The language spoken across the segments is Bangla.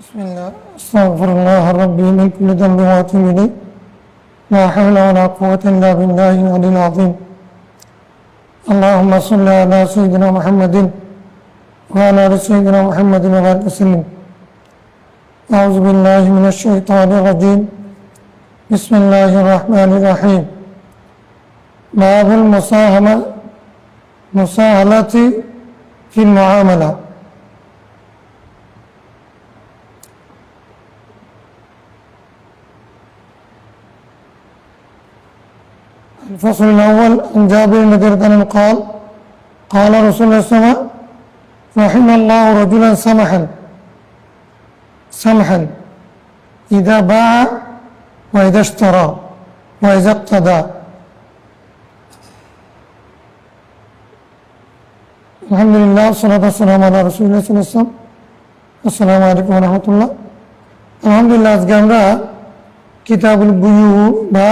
بسم الله استغفر الله ربي من كل ذنب واتوب اليه لا حول ولا قوة الا بالله العلي العظيم اللهم صل على سيدنا محمد وعلى ال سيدنا محمد وبارك وسلم أعوذ بالله من الشيطان الرجيم بسم الله الرحمن الرحيم باب المساهلة في المعاملة الفصل الأول عن جابر بن عبد الله قال قال رسول الله صلى الله عليه وسلم رحم الله رجلا سمحا إذا باع وإذا اشترى وإذا اقتدى الحمد لله والصلاة والسلام على رسول الله صلى الله عليه وسلم السلام عليكم ورحمة الله আলহামদুলিল্লাহ আজকে আমরা কিতাবুল বুয়ু বা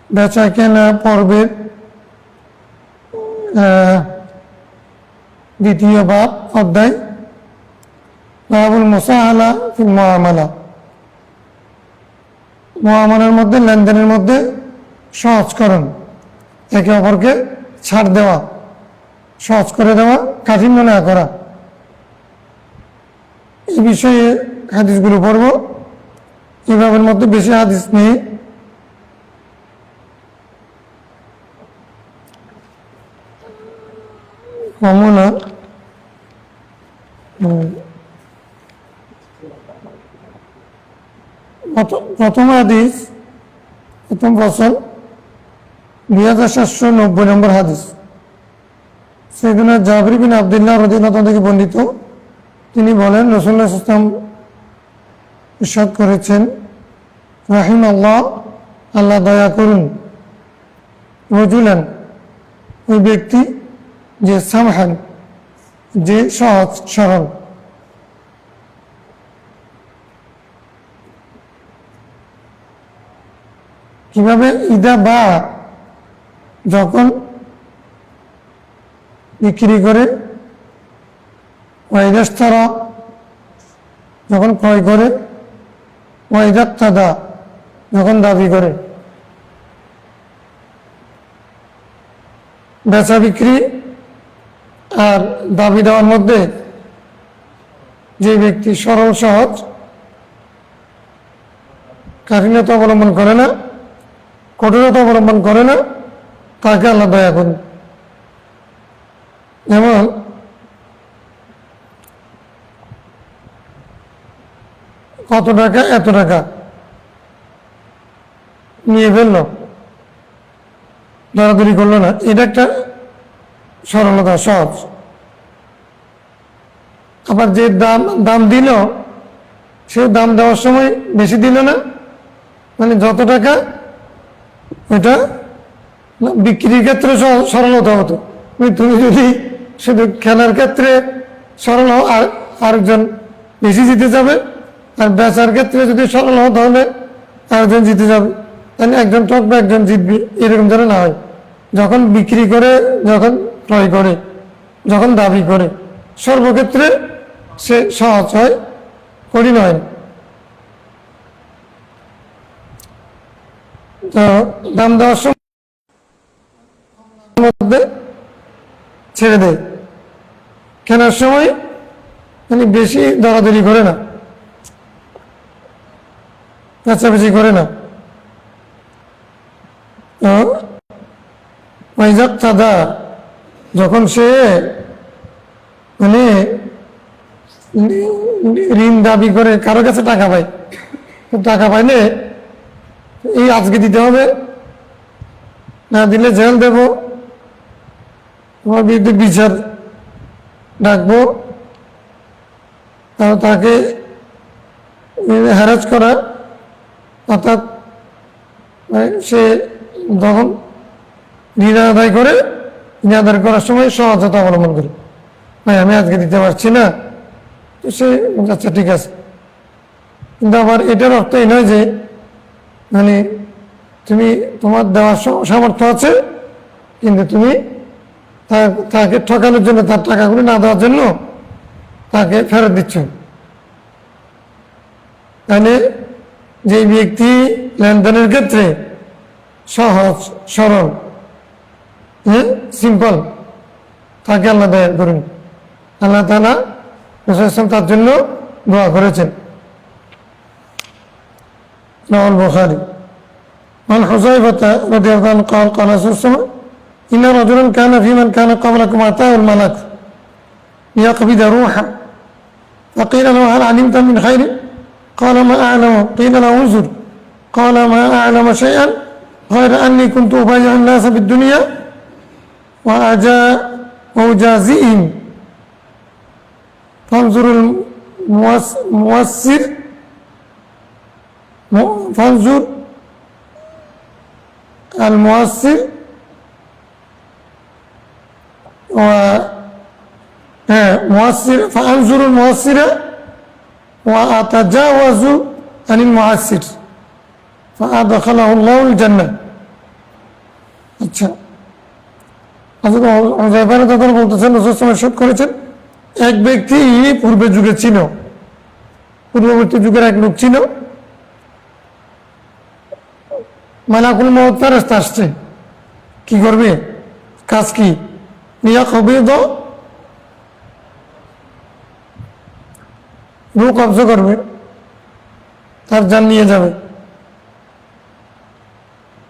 বেচা কেনা পর্বের দ্বিতীয় বাব অধ্যায় বাবুল মুসাহালা ফিল মুআমালা মুআমালার মধ্যে লেনদেনের মধ্যে সহজকরণ একে অপরকে ছাড় দেওয়া সহজ করে দেওয়া কাঠিন্য না করা এই বিষয়ে হাদিসগুলো পড়ব এই বাবের মধ্যে বেশি হাদিস নেই কমনা প্রথম হাদিস প্রথম ফসল 2790 নম্বর হাদিস সাইয়েদনা জাবির বিন আব্দুল্লাহ রাদিয়াল্লাহু থেকে বর্ণিত তিনি বলেন রাসূলুল্লাহ সাল্লাল্লাহু আলাইহি ওয়াসাল্লাম ইরশাদ করেছেন রাহিমাল্লাহ আল্লাহ দয়া করুন রাজুলান ওই ব্যক্তি যে সামহান যে সহজ সরল কিভাবে ইদা বা যখন বিক্রি করে ওয়াইদাস্তারা যখন ক্রয় করে ওয়াইদাক্তাদা যখন দাবি করে বেচা বিক্রি আর দাবি দেওয়ার মধ্যে যে ব্যক্তি সরল সহজ কাঠিন্যতা অবলম্বন করে না কঠোরতা অবলম্বন করে না তাকে আল্লাহ দয়া করুন যেমন কত টাকা এত টাকা নিয়ে ফেললো দরাদরি করলো না এটা একটা সরলতা সহজ আবার যে দাম দিল সে দাম দেওয়ার সময় বেশি দিল না মানে যত টাকা এটা বিক্রির ক্ষেত্রে সরলতা হতো তুমি যদি শুধু খেলার ক্ষেত্রে সরল হও আর আরেকজন বেশি জিতে যাবে আর বেচার ক্ষেত্রে যদি সরল হও তাহলে আরেকজন জিতে যাবে তাহলে একজন ঠকবে একজন জিতবে এরকম যেন না হয় যখন বিক্রি করে যখন ক্রয় করে যখন দাবি করে সর্বক্ষেত্রে সে সহজ হয় কঠিন হয় তো দাম দেওয়ার সময় মধ্যে ছেড়ে দেয় কেনার সময় মানে বেশি দরাদরি করে না কাছাকাছি করে না তো ওয়াইজাক্তাদা যখন সে মানে ঋণ দাবি করে কারো কাছে টাকা পায় টাকা পাইলে এই আজকে দিতে হবে না দিলে জেল দেব তোমার বিরুদ্ধে বিচার ডাকবো তাকে হ্যারাস করা অর্থাৎ সে যখন ঋণ আদায় করে ঋণ আদায় করার সময় সহজতা অবলম্বন করে ভাই আমি আজকে দিতে পারছি না তো সে আচ্ছা ঠিক আছে কিন্তু আবার এটার অর্থ এই নয় যে মানে তুমি তোমার দেওয়ার সামর্থ্য আছে কিন্তু তুমি তাকে ঠকানোর জন্য তার টাকাগুলো না দেওয়ার জন্য তাকে ফেরত দিচ্ছ তাহলে যে ব্যক্তি লেনদেনের ক্ষেত্রে সহজ সরল, হ্যাঁ, সিম্পল, তাকে আল্লাহ দয়া করুন। আল্লাহ তাআলা রাসূল সাল্লাল্লাহু আলাইহি ওয়াসাল্লাম তার জন্য দোয়া করেছেন। রাওয়াহুল বুখারী। عن حذيفة رضي الله عنه قال قال رسول الله صلى الله عليه وسلم إن رجلا كان في من كان قبلكم أتاه الملك ليقبض روحه فقيل له هل علمت من خير قال ما أعلم قيل له انظر قال ما أعلم شيئا غير أني كنت أبايع الناس بالدنيا وأجازئهم فانظر المؤثر فانظر المؤثر مؤثر فأنظر المؤثر وأتجاوز عن المؤثر فأدخله الله الجنة। আচ্ছা, তাদের বলতেছেন রাসূল সাল্লাল্লাহু আলাইহি ওয়াসাল্লাম করেছেন, এক ব্যক্তি পূর্বে যুগে ছিল, পূর্ববর্তী যুগের এক লোক ছিল, মালাকুল মউত ফেরেশতা আসছে, কি করবে, কাজ কি, লিয়াকবিদ, রূহ কবজা করবে, তার জান নিয়ে যাবে।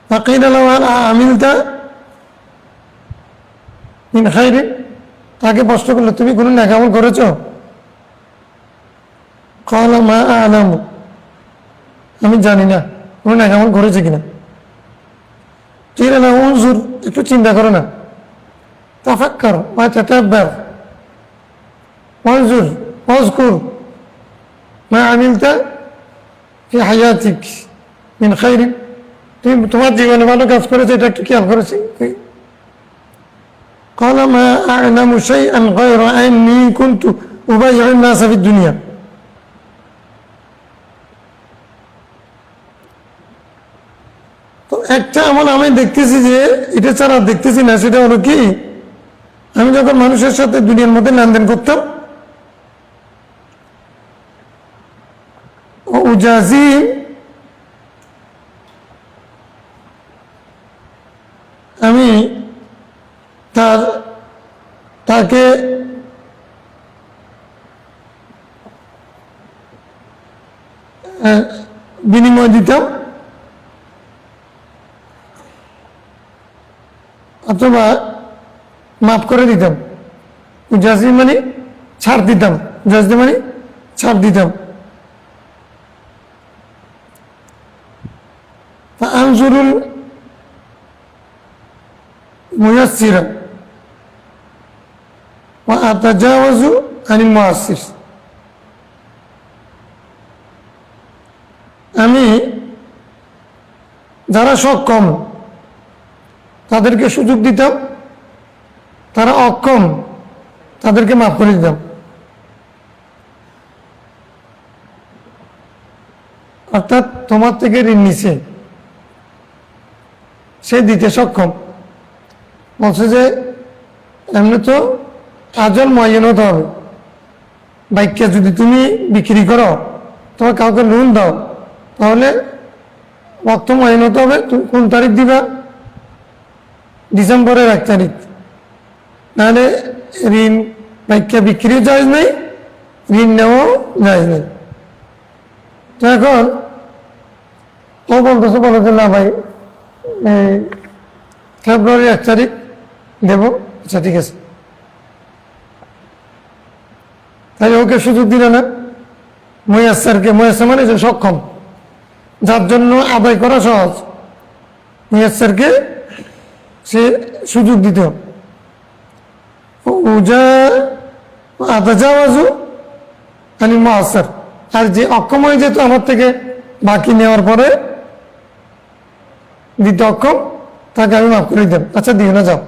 ফাকিলা লাহু হাল আমিলতা মিন খাইরিন, তাকে প্রশ্ন করলো তুমি কোনো নেক আমল করেছো? ক্বালা মা আ'লামু, আমি জানি না কোনো নেক আমল করেছে কিনা। কিলা লাহু উনজুর, একটু চিন্তা করো না, তাফাক্কার ওয়া তাতাব্বার ওয়ানজুর ওয়াজকুর মা আমিলতা ফি হায়াতিক মিন খাইরিন, তুমি তোমার জীবনে ভালো কাজ করেছো, এটা একটু খেয়াল করেছি। قال ما أعلم شيئا غير أني كنت أبايع الناس في الدنيا। তো একটা আমল আমি দেখতেছি যে এটা ছাড়া দেখতেছি না, সেটা হলো কি, আমি যখন মানুষের সাথে দুনিয়ার মধ্যে লেনদেন করতাম, উজাজি আমি তাকে বিনিময় দিতাম অথবা মাফ করে দিতাম। উজাজি মানে ছাড় দিতাম, উজাজি মানে ছাড় দিতাম। আনজুরুল মুয়াসসিরা ওয়া আতাজাওয়াজু আনিল মুআসসির, আমি যারা সক্ষম তাদেরকে সুযোগ দিতাম, তারা অক্ষম তাদেরকে মাফ করে দিতাম। অর্থাৎ তোমার থেকে ঋণ নিছে, সে দিতে সক্ষম, বলছে যে এমনি তো আজল মুআয়্যান হতে হবে, বাইককে যদি তুমি বিক্রি করো, তোমার কাউকে লোন দাও, তাহলে ওয়াক্ত মুআয়্যান হতে হবে, তুমি কোন তারিখ দিবা, ডিসেম্বরের 1 তারিখ, নাহলে ঋণ বাইককে বিক্রিও জায়েজ নেই, ঋণ নেওয়াও জায়েজ নেই। তো এখন ও বলতেছে, বলেছে না ভাই ফেব্রুয়ারি 1 তারিখ দেব। আচ্ছা ঠিক আছে, তাহলে ওকে সুযোগ দিল না, মুয়াসসিরকে, মুয়াসসির মানে যে সক্ষম, যার জন্য আদায় করা সহজ, মুয়াসসিরকে সে সুযোগ দিত। আতাজাওয়াজু আনিল মুআসসির, আর যে অক্ষম হয়ে যেত আমার থেকে বাকি নেওয়ার পরে দিতে অক্ষম, তাকে আমি মাফ করে দিতাম। আচ্ছা দিও না, যাও।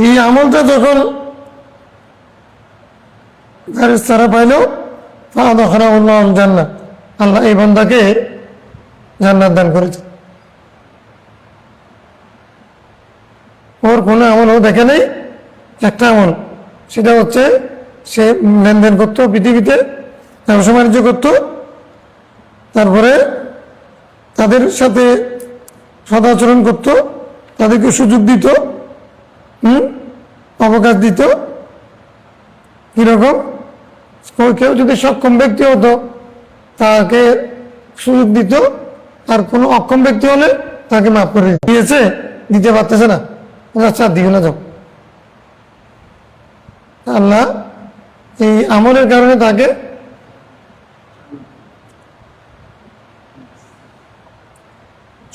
এই আমলটা যখন ফেরেশতারা পাইল, ফাআদখালাহুল্লাহুল জান্নাহ, আল্লাহ এই বান্দাকে জান্নাত দান করেছে। ওর কোনো আমল ও দেখে নেই, একটা আমল সেটা হচ্ছে সে লেনদেন করত, পৃথিবীতে ব্যবসা বাণিজ্য করত, তারপরে তাদের সাথে সদাচরণ করত, তাদেরকে সুযোগ দিত, অবকাশ দিত। কীরকম? কেউ যদি সক্ষম ব্যক্তি হতো তাকে সুযোগ দিত, আর কোনো অক্ষম ব্যক্তি হলে তাকে মাফ করে দিয়েছে, দিতে পারতেছে না, আচ্ছা দিও না যাও। আল্লাহ এই আমলের কারণে তাকে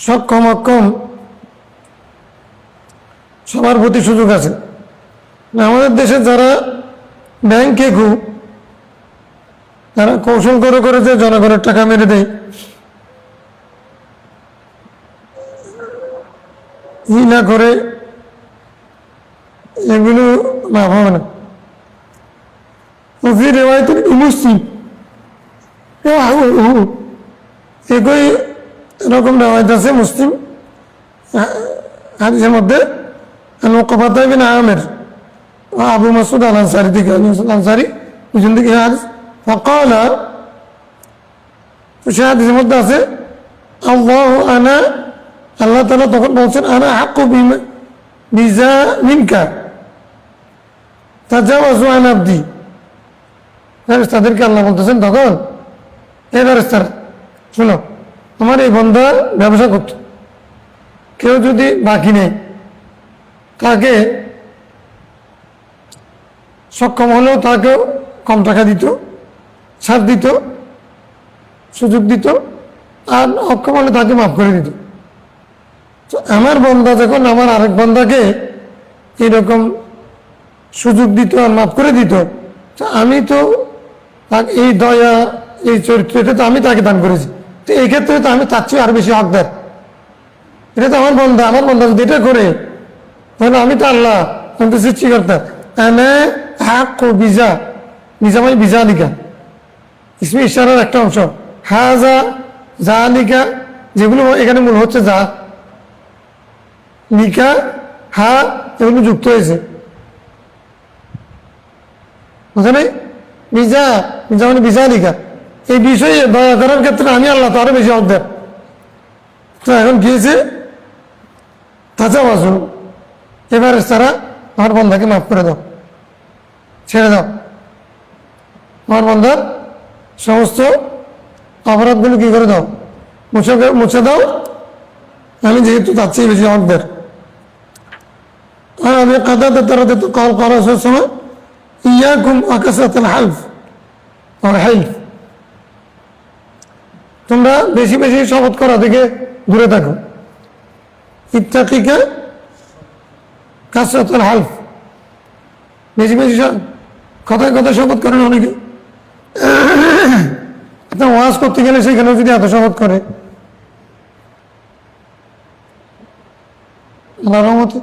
সক্ষম অক্ষম সবার প্রতি সুযোগ আছে। আমাদের দেশে যারা ব্যাংকে খুব তারা কৌশল করে করে যে জনগণের টাকা মেরে দেয়, না করে, এগুলো লাভ হবে না। মুসলিম একই রকম রেওয়ায়ত আছে মুসলিম হাদিসের মধ্যে, আমের আবু মাসুদ আল আনসারি থেকে, আনসারি পিছন থেকে হাদিস, فقال সে হাদিসের মধ্যে আছে আল্লাহ তাআলা তখন বলছেন আনা হাক্কু বিজা মিনকা তাজাওয়াজু আন আবদি। ফেরেশতাদেরকে আল্লাহ বলতেছেন তখন, এই ফেরেশতারা শোনো, আমার এই বান্দা ব্যবসা করত, কেউ যদি বাকি নেই তাকে সক্ষম হলেও তাকেও কম টাকা দিত, ছাড় দিত, সুযোগ দিত, আর অক্ষম হলে তাকে মাফ করে দিত। তো আমার বান্দা যখন আমার আরেক বান্দাকে এরকম সুযোগ দিত আর মাফ করে দিত, তো আমি তো এই দয়া, এই চরিত্র, এটা তো আমি তাকে দান করেছি, তো এই ক্ষেত্রে তো আমি তার চেয়ে আরো বেশি হকদার। এটা তো আমার বান্দা যদি এটা করে, তাহলে আমি তো আল্লাহ, আমি তো সৃষ্টিকর্তা। বিজা মানে বিজা লিখা, ইসমে ইশারার একটা অংশ, হাজা যা লিখা, যেগুলো এখানে মূল হচ্ছে যা লিখা, হা এগুলো যুক্ত হয়েছে, বুঝা নাই? বিজা মানে বিজা লিখা, এই বিষয়ে দয়া করার ক্ষেত্রে আমি আল্লাহ তো আরো বেশি হকদার। তো এখন গিয়েছে তাজা বাজু, এবারে তারা আমার বন্ধাকে মাফ করে দাও, ছেড়ে দাও, আমার বন্ধার সমস্ত অপরাধগুলো কি করে দাও, মুছে দাও, আমি যেহেতু তার চেয়ে বেশি হকদার। আর আমি কাদাতে তারা তো কল করার সময় ইয়াকুম আকাশাতুল হালফ আর হাইফ, তোমরা বেশি বেশি শপথ করা থেকে দূরে থাকো। ইত্তাকিকা কাসরাতুল হালফ, বেশি বেশি কথায় কথায় শপথ করেন অনেকে। একটা ওয়াজ করতে গেলে সেখানেও যদি এত শপথ করে, আল্লাহর রহমতে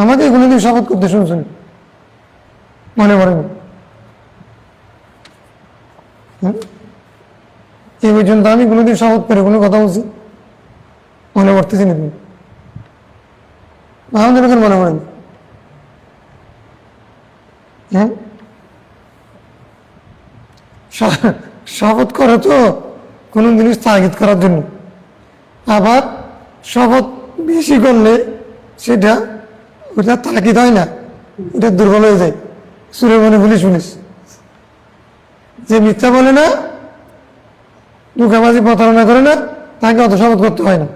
আমাকে কোনোদিন শপথ করতে শুনছেন মনে পড়েনি? এই পর্যন্ত আমি কোনোদিন শপথ করে কোনো কথা বলছি মনে পড়তেছি না? তুমি আমাদের এখন মনে পড়েনি? হ্যাঁ, শপথ করা তো কোনো জিনিস তাগিদ করার জন্য, আবার শপথ বেশি করলে সেটা ওটা তাগিদ হয় না, ওটা দুর্বল হয়ে যায়। সুরে মনে বলি শুনিস, যে মিথ্যা বলে না, ধোঁকাবাজি প্রতারণা করে না, তাকে অত শপথ করতে হয় না।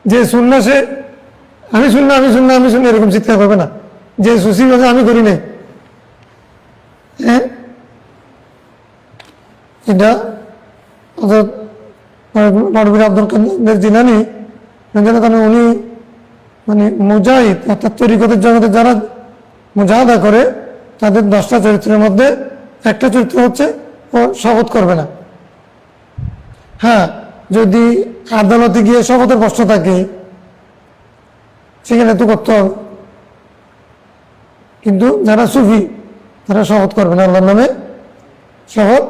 যে শুননা সে আমি শুননা এরকম চিৎকার করবে না, যে সুশীল বাজে আমি করি নাই। হ্যাঁ, এটা আব্দুল কাদের জিলানী উনি মানে মুজাহিদ, অর্থাৎ তরিকতের জগতে যারা মুজাহাদা করে তাদের 10টা চরিত্রের মধ্যে একটা চরিত্র হচ্ছে ও শপথ করবে না। হ্যাঁ, যদি আদালতে গিয়ে শপথের প্রশ্ন থাকে সেখানে তো করতে হবে, কিন্তু যারা সুফি তারা শপথ করবে না আল্লাহর নামে। শপথ,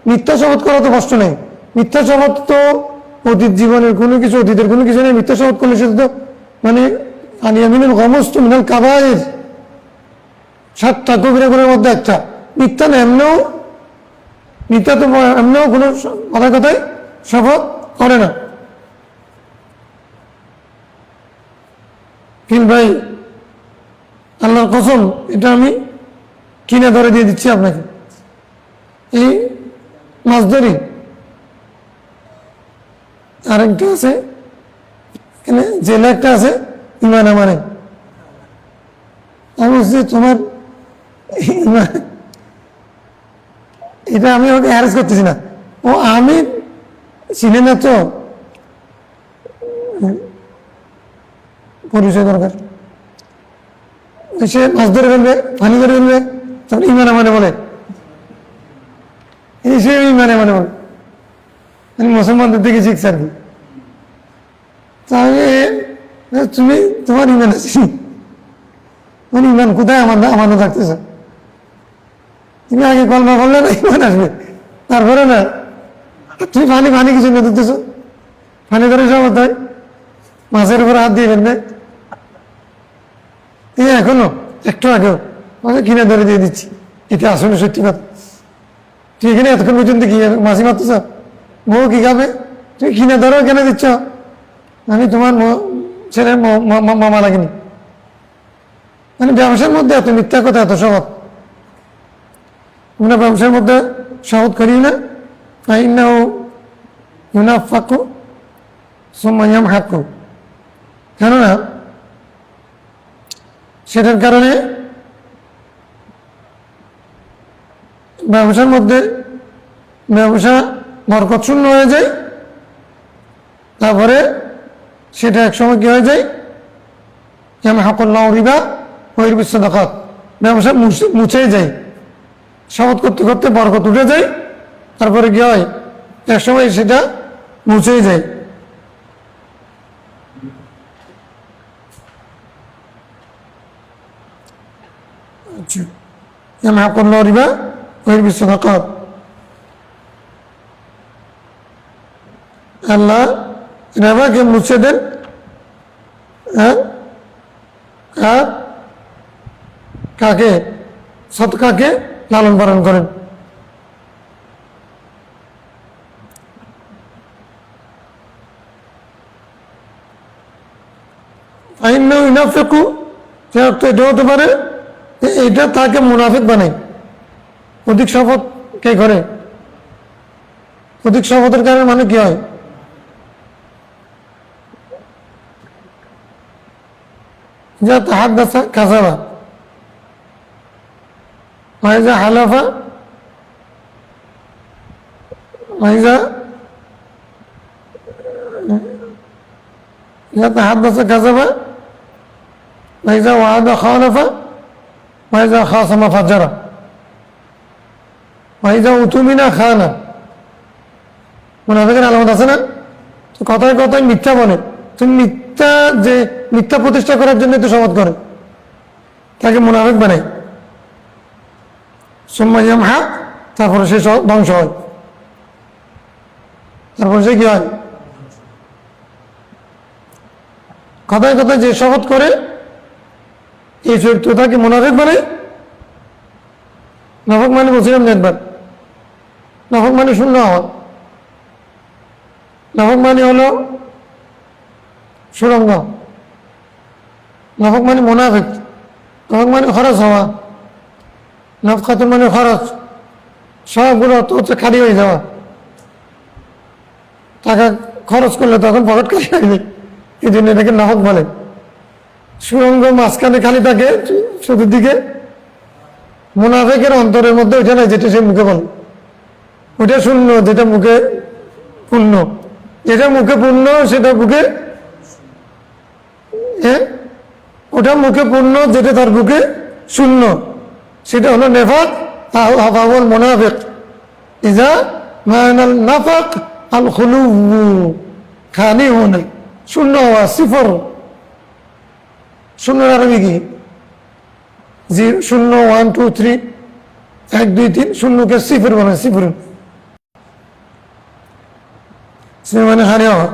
মিথ্যা শপথ করা তো কষ্ট নেই, মিথ্যা শপথ তো অতীত জীবনের কোনো কিছু, অতীতের কোনো কিছু নেই, মিথ্যা শপথ করলে সেটা তো মানে আলিয়ামিনুল গমস তো মিনাল কাবায়ের, 7টা কবিরা গুণের মধ্যে একটা। মিথ্যা না এমনিও, মিথ্যা তো এমনিও কোনো কথায় কথায় শপথ করে না। কিন্তু ভাই আল্লাহর কসম, এটা আমি কিনে ধরে দিয়ে দিচ্ছি আপনাকে, এই মাছ ধরি। আরেকটা আছে এখানে, জেলে একটা আছে ইমান আমারে। আমি বলছি তোমার ইমান, এটা আমি ওকে হ্যারাস করতেছি না, ও আমি চিনি না তো, পরিচয় দরকার। সে মাছ ধরে ফেলবে, পানি ধরে ফেলবে, তখন ইমান আমারে বলে, এই সে ইমান আমারে বলে। আমি মুসলমানদের দিকে শিখছি আর কি। তাহলে তুমি তোমার ইমান আছে, মানে ইমান কোথায় আমাদের থাকতেছে? তুমি আগে কলমা করলে না ইমান আসবে, তারপরে না। তুমি পানি কিছু না দিতেছো, পানি ধরে সব হয়, মাছের উপরে হাত দিয়ে ফেলবে। এখনো একটু আগেও মাঝে কিনে ধরে দিয়ে দিচ্ছি, এটা আসলে সত্যি কথা। তুই এখানে এতক্ষণ পর্যন্ত কি মাছি মারতেছ, বউ কি খাবে? তুমি কিনে ধরো কেন দিচ্ছ? আমি তোমার ছেলের মামা লাগেনি। মানে ব্যবসার মধ্যে এত মিথ্যা কথা, এত শপথ। আমরা ব্যবসার মধ্যে শপথ করি না, ফাইন্নাহু ইউনাফাকু সুম্মা ইয়ামহাকু, কেননা সেটার কারণে ব্যবসার মধ্যে ব্যবসা বরকত শূন্য হয়ে যায়, তারপরে সেটা একসময় কি হয়ে যায়, ইয়ামহাকুল্লাহু রিবা ওয়া ইউরবি সাদাকাত, ব্যবসা মুছে যায়, শপথ করতে করতে বরকত উঠে যায়, তারপরে কি হয়, একসময় সেটা মুছেই যায়। আচ্ছা, ইয়ামহাকুল্লাহু রিবা ওয়া ইউরবি সাদাকাত, আল্লাহ রিবাকে মুছে দেন, হ্যাঁ, আর কাকে, সদকাকে লালন পালন করেন। ফাইন্নাহু ইউনাফিকু, সে অর্থ এটা হতে পারে এটা তাকে মুনাফিক বানায়। অধিক শপথ কে করে? অধিক শপথের কারণে মানে কি হয়, যা তাহাদ্দাসা কাযাবা ওয়া ইযা হালাফা يتحدث كذبا وإذا وعد خالف وإذا خاصم فجر وإذا اؤتمن خان। মুনাফিকের আলামত আছে না? কথায় কথায় মিথ্যা বলে, তুমি মিথ্যা, যে মিথ্যা প্রতিষ্ঠা করার জন্য তো শপথ করে, তাকে মুনাফিক বানায়। সুম্মা ইয়ামহাক, তারপরে সে ধ্বংস হয়, তারপরে সে কি হয়, কথায় কথায় যে শপথ করে এই চরিত্রটাকে মুনাফিক বানায়। নাফক মানে বলছিলাম যে একবার, নাফক মানে শূন্য হওয়া, নাফক মানে হলো সুরঙ্গ, নাফক মানে মুনাফিক, নাফক মানে খরচ হওয়া, নাফকাতুন মানে খরচ, সবগুলো হচ্ছে খালি হয়ে যাওয়া। টাকা খরচ করলে তখন পকেট খালি হয়ে যায়, এই জন্য এটাকে নাফক বলে। সুরঙ্গ মাঝখানে খালি থাকে চতুর্দিকে, মুনাফিকের অন্তরের মধ্যে ওইটা নাই যেটা সে মুখে বলে, ওইটা শূন্য, যেটা মুখে পূর্ণ, যেটা মুখে পূর্ণ সেটা মুখে, হ্যাঁ, ওটা মুখে পূর্ণ, যেটা তার মুখে শূন্য, সেটা হলো নেফাক। আল মুনাফিক ইজা মানাল নাফাক আল খুলুবু, খালি হওয়া, শূন্য হওয়া, সিফর। শূন্যের আরবি কি? শূন্য, 1 2 3, 1 2 3, শূন্যকে সিফর বলে, সিফর মানে খালি হওয়া।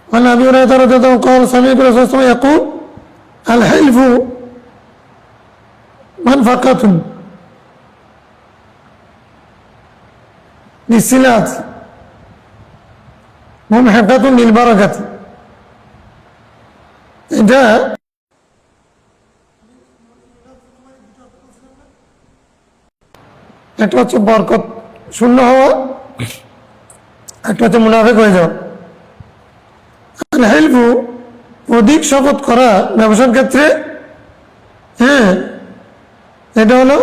عن ابي هريره رضي الله عنه قال سمعت الرسول صلى الله عليه وسلم يقول আল হিলফু মানফাকাতুন লিসিলাত মুমহিকাতুন লিল বারাকাত। এটা একটা হচ্ছে বরকত শূন্য হওয়া, একটা হচ্ছে মুনাফিক হয়ে যাওয়া। আল হিলফু অধিক শপথ করা ব্যবসার ক্ষেত্রে, হ্যাঁ, এটা হলো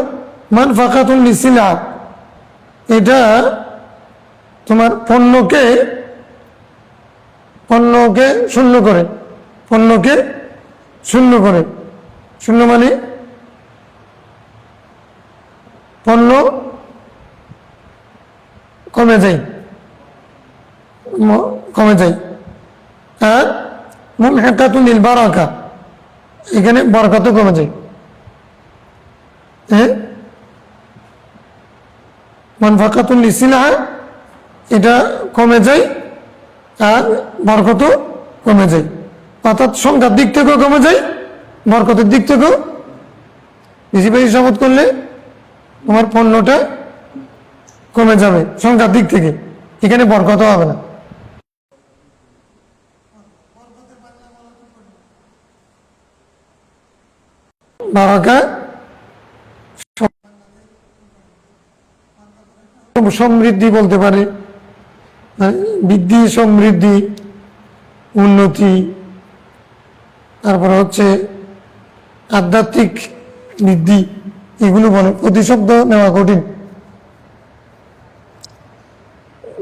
মানফাকাতুন লিসিলা, এটা তোমার পণ্যকে শূন্য করে, পণ্যকে শূন্য করে। শূন্য মানে পণ্য কমে যায়, কমে যায়। আর মুমহিকাতুন লিল বারাকা, এখানে বরকতও কমে যায়। হ্যাঁ, মানফাকাতুন লিসিলা এটা কমে যায় আর বরকতও কমে যায়। অর্থাৎ সংখ্যার দিক থেকেও কমে যায়, বরকতের দিক থেকেও। বেশি বেশি শপথ করলে তোমার পণ্যটা কমে যাবে সংখ্যার দিক থেকে, এখানে বরকত হবে না। বারাকা সমৃদ্ধি বলতে পারে, বৃদ্ধি, সমৃদ্ধি, উন্নতি, তারপরে হচ্ছে আধ্যাত্মিক বৃদ্ধি, এগুলো বলে। প্রতিশব্দ নেওয়া কঠিন।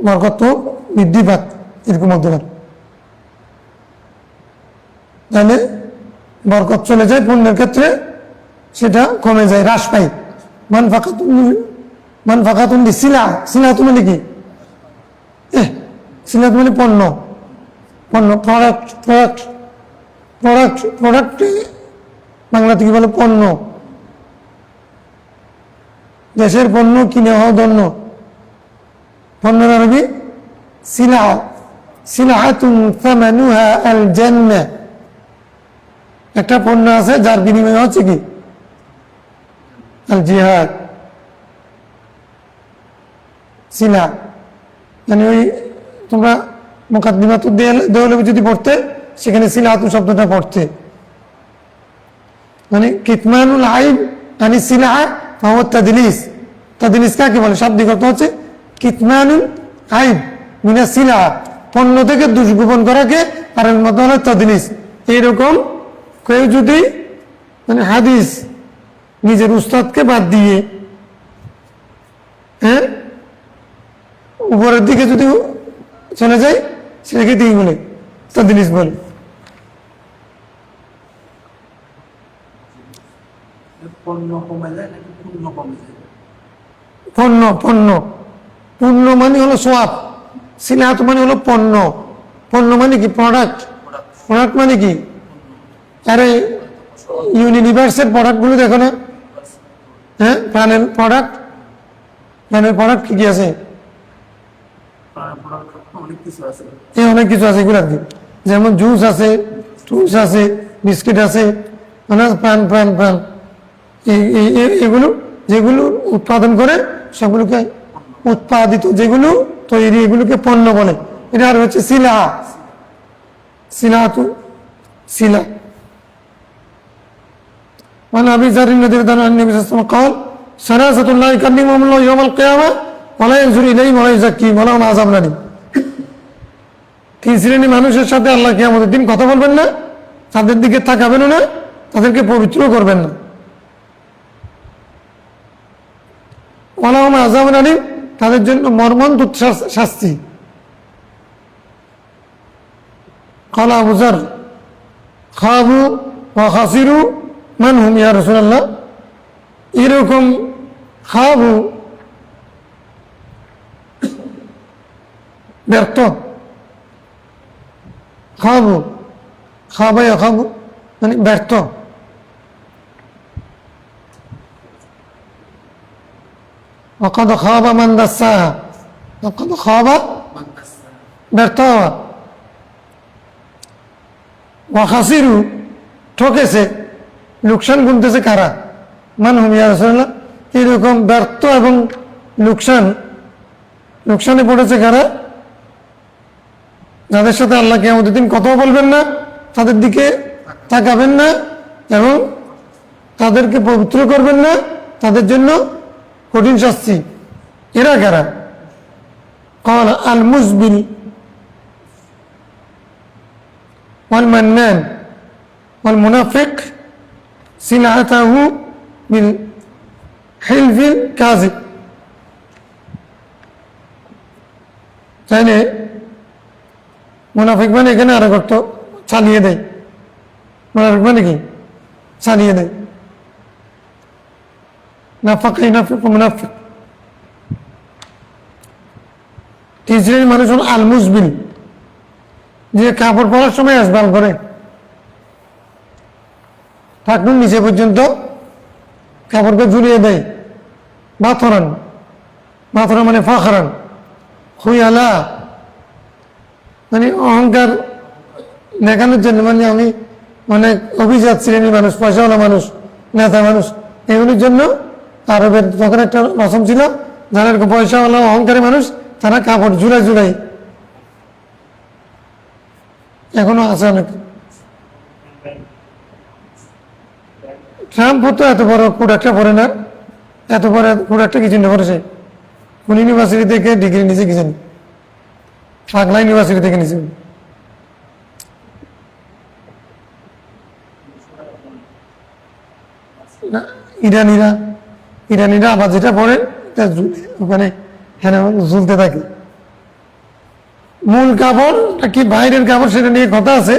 বরকত বৃদ্ধিপাত এরকম হতে পারে, তাহলে বরকত চলে যায় পণ্যের ক্ষেত্রে, সেটা কমে যায়, হ্রাস পায়। মানফাকাতুন লিসিলা, সিলাত মানে কি? সিলাত মানে পণ্য, পণ্য, প্রোডাক্ট, প্রোডাক্ট, প্রোডাক্ট, প্রোডাক্ট বাংলাতে কি বলে? পণ্য। দেশের পণ্য কিনে হওয়া ধন্য, পণ্যের আরবি সিলা। সিলাহাতুন সামানুহা আল জান্নাহ, একটা পণ্য আছে যার বিনিময় হচ্ছে কি? আল জিহাদ। সিলা মানে ওই তোমরা মুকাদ্দিমাতুদ দেওয়ালবি যদি পড়তে, সেখানে সিলাহাতু শব্দটা পড়তে, মানে কিতমানুল আইব আনি সিলাহা ফাহুয়া তাদলিস। তাদলিস কাকে বলে? শাব্দিক অর্থ হচ্ছে কিতমানুল আইব মিনা সিলাহা, পণ্য থেকে দুষ্গোপন করাকে, আর এর মধ্যে হলো তাদলিস। এইরকম কেউ যদি মানে হাদিস নিজের উস্তাদকে বাদ দিয়ে, হ্যাঁ, উপরের দিকে যদি চলে যায়, সেটাকে কি বলে? তাদলিস বলে। পণ্য কমে যায় নাকি পূর্ণ কমে যায়? পণ্য, পণ্য, পণ্য মানে হলো সোয়াব, সিলাহাত মানে হলো পণ্য। পণ্য মানে কি? প্রোডাক্ট। প্রোডাক্ট মানে কি? আরে ইউনিভার্সের প্রোডাক্টগুলো দেখো না, হ্যাঁ, প্রাণের প্রোডাক্ট, প্রাণের প্রোডাক্ট কি কি আছে? অনেক কিছু আছে, অনেক কিছু আছে, এগুলো আর কি, যেমন জুস আছে, টুস আছে, বিস্কিট আছে, মানে প্রাণ, প্রাণ, প্রাণ, এগুলো যেগুলো উৎপাদন করে সেগুলোকে উৎপাদিত, যেগুলো তৈরি, এগুলোকে পণ্য বলে। এটা আর হচ্ছে সিলাহা, সিলাহাতু সিলা। মানে আবি যার নদী দান নবী সাল্লাল্লাহু আলাইহি ওয়াসাল্লাম قال ثلاثة لا يكلمهم الله يوم القيامة ولا ينظر إليهم ولا يزكيهم ولهم عذاب أليم। তিন শ্রেণী মানুষের সাথে আল্লাহ কিয়ামতের দিন কথা বলবেন না, তাদের দিকে তাকাবেন না, তাদেরকে পবিত্র করবেন না। ওয়ালাহুম আযাবুন আলীম, তাদের জন্য মর্মন্তুদ শাস্তি। ক্বালা আবু যার খাবু ওয়া খাসিরু মান হুম ইয়া রাসূলুল্লাহ। এরকম খাবু ব্যর্থ, খাবু, খাবা খাবু মানে ব্যর্থ। وقد خاب من دساها, وقد خاب ব্যর্থ হওয়া। ওয়াখাসিরু ঠকেছে, লোকসান গুনতেছে কারা? মান হুম ইয়া রাসূলুল্লাহ, এরকম ব্যর্থ এবং লোকসানে পড়েছে কারা? যাদের সাথে আল্লাহ কিয়ামতের দিন কথাও বলবেন না, তাদের দিকে তাকাবেন না এবং তাদেরকে পবিত্র করবেন না, তাদের জন্য কঠিন শাস্তি। এরা কারা? قال المزبل والمنان والمنافق سلعته بالحلف الكاذب। তাইলে মুনাফিক মানে এখানে আরেক অর্থ চালিয়ে দেয়। মুনাফিক মানে কি? চালিয়ে দেয়। নাফিক মুনাফিক। ইসরায়েলি মানুষ হল আল মুজবিল, যে কাপড় পরার সময় আসবাল করে, ঠাকুর নিচে পর্যন্ত কাপড়কে ঝুলিয়ে দেয়। বাথরান মানে ফাখরান, খুয়ালা মানে অহংকার দেখানোর জন্য, মানে আমি অনেক অভিজাত শ্রেণীর মানুষ, পয়সাওয়ালা মানুষ, নেতা মানুষ, এগুলির জন্য আরবের তখন একটা রসম ছিল, যারা এরকম পয়সাওয়ালা অহংকারী মানুষ তারা কাপড় ঝুলাই এখনো আছে অনেক। ট্রাম্প তো এত বড় কোট একটা পড়ে না, এত বড় কোট একটা কিছু না পড়েছে। কোন ইউনিভার্সিটি থেকে ডিগ্রি নিচে গেছেন? পাগলা ইউনিভার্সিটি থেকে নিচে। ইরানিরা আবার যেটা পড়ে ওখানে ঝুলতে থাকে। মূল কাপড় কি বাইরের কাপড় সেটা নিয়ে কথা আছে,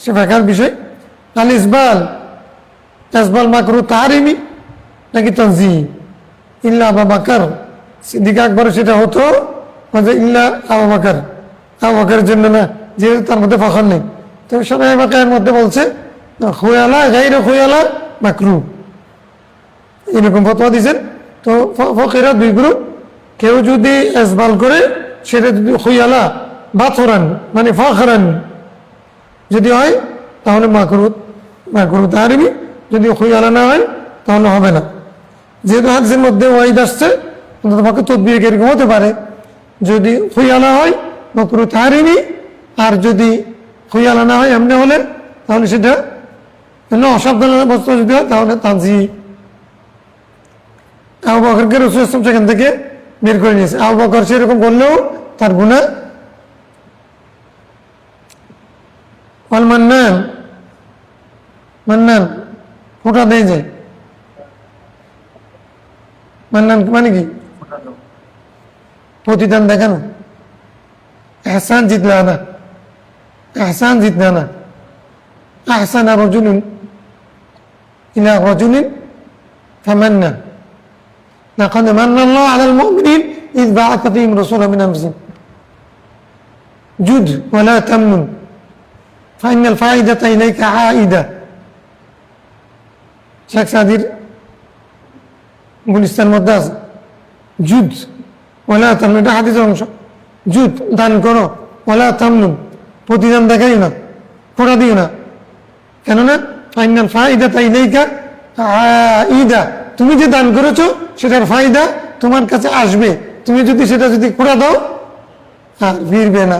সে বেকার বিষয়। আল ইসবাল মাকরু তাহারিমি নাকি তানজি ইল্লা আবু বকর সিদ্দিক আকবর সেটা হতো ইল্লা আবু বকরের জন্য না, যেহেতু তার মধ্যে ফখর নেই। তো সবাই বাকায়ের মধ্যে বলছে খুয়ালা গাইরে খুয়ালা মাকরু, এরকম ফতোয়া দিয়েছেন। তো ফকিরা দুই গ্রুপ, কেউ যদি ইসবাল করে সেটা যদি খুয়ালা বাথরান মানে ফখরান যদি হয় তাহলে মাকরু তাহরিমি, যদি খুয়ালা না হয় তাহলে হবে না। যেহেতু হাদিসের মধ্যে ওয়াইদ আসছে, অন্তত পক্ষে তদবির এরকম হতে পারে, যদি খুয়ালা হয় মাকরু তাহরিমি, আর যদি খুয়ালা না হয় এমনি হলে তাহলে সেটা অসাবধানের বস্তু যদি হয় তাহলে তানজি। আবু বকরকে রাসূল সাল্লাল্লাহু আলাইহি ওয়াসাল্লাম সেখান থেকে বের করে নিয়েছে। আবু বকর সেরকম করলেও তার গুনাহ। মান্নান ফোঁটা দিয়ে যায়। মান্নান মানে কি? প্রতিদান দেখানো, এহসান জিতলে আনা, আহসান রাজুলুন ইলা রাজুলিন ফামান্না লাকাদ মান্না আল্লাহু আলাল মুমিনিন ইয বা'আথা ফীহিম রাসূলাম মিন আনফুসিহিম জুদ ওয়ালা তামনুন ফাইনাল ফাইদাতা ইলাইকা আইদা। শেখ সাদির গুলিস্তান মধ্যে আছে জুদ ওয়ালা তামনুন, এটা হাদিসের অংশ। জুদ দান করো, ওয়ালা তামনুন প্রতিদান দেখাই না, ফোঁটা দিও না। কেননা ফাইনাল ফাইদাতা ইলাইকা আইদা, তুমি যে দান করেছো সেটার ফায়দা তোমার কাছে আসবে, তুমি যদি সেটা ফোঁটা দাও আর ফিরবে না।